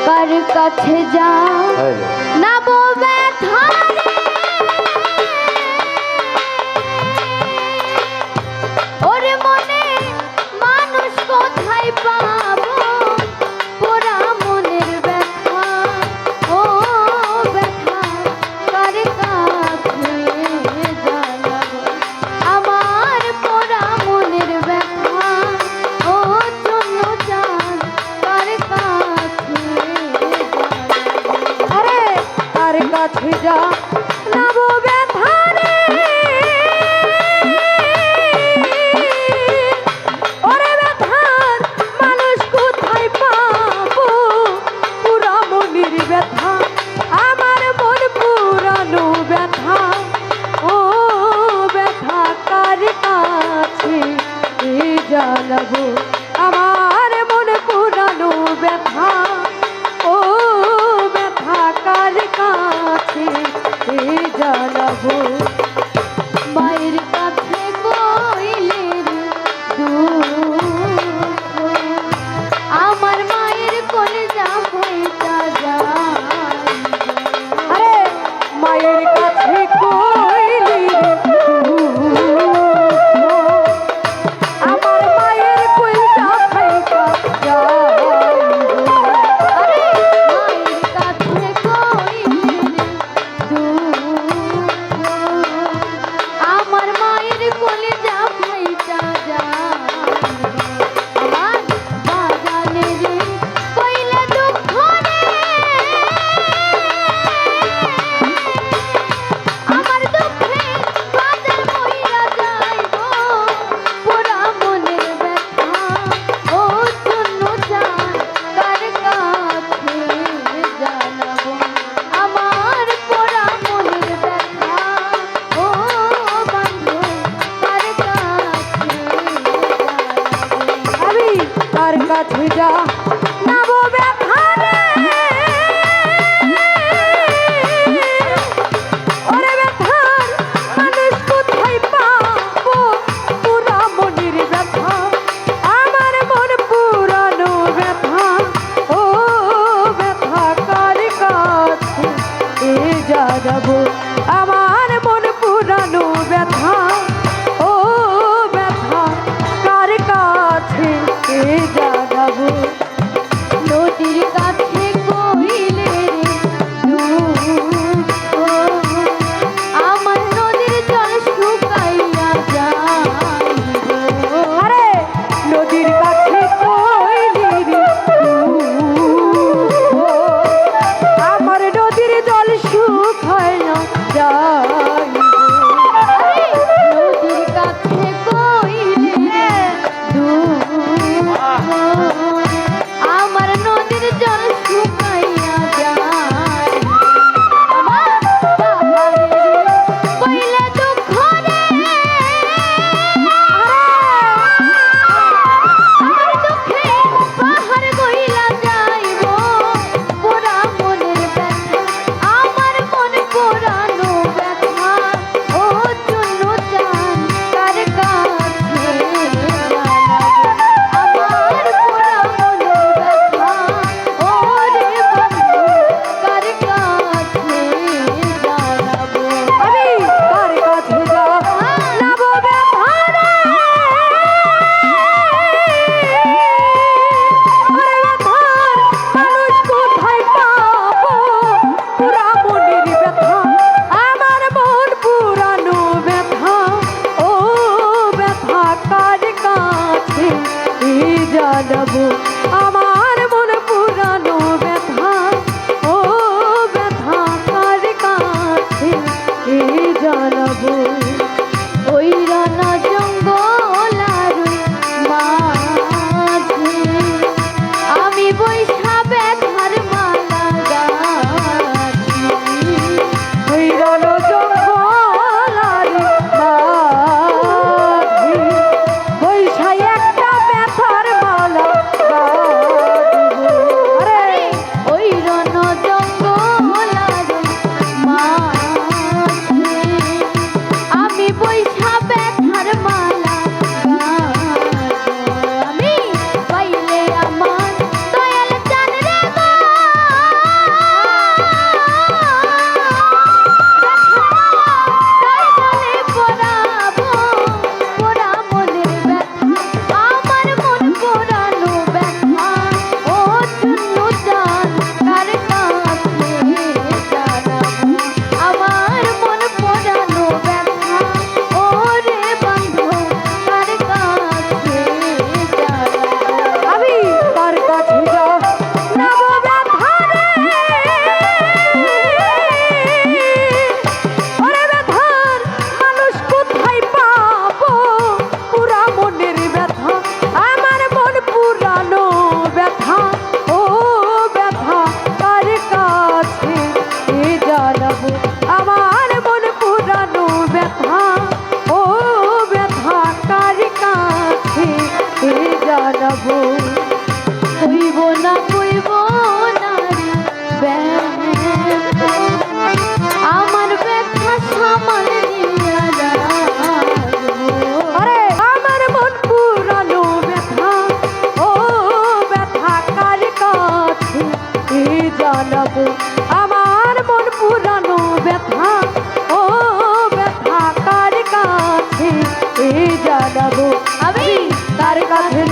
কার কাছে যা নাবো ব্যথা রে ওরে মনে মানুষ কোথায় পাবো পোড়া মনের ব্যথা ও ব্যথা কার কাছে জানাবো আমার পোড়া মনের ব্যথা ও জন্য চান কার কাছে আরে কার কাছে যা নাবো ব্যথা রে ওরে ব্যথার মানুষ কোথায় পাবো পুরা মনের ব্যথা আমার মন পুরানো ব্যথা ও ব্যথা কার কাছে জানাবো আমার মন পুরানো ব্যথা ও ব্যথা কার কাছে জানাবো মায়ের কাছে কইলের দুঃখ আমার মায়ের কলেজা বইটা যায় আরে মায়ের কাছে কইলি আমার মায়ের কইটা খাইটা যায় আরে মায়ের কাছে কইলের দুঃখ আমার মায়ের কলেজা বইটা যায় আমার বাগানের কইলে দুঃখ রে আমার জানাবো আমার মন পুরানো ব্যথা ও ব্যথা কার কাছে জানাবো আমি তার কাছে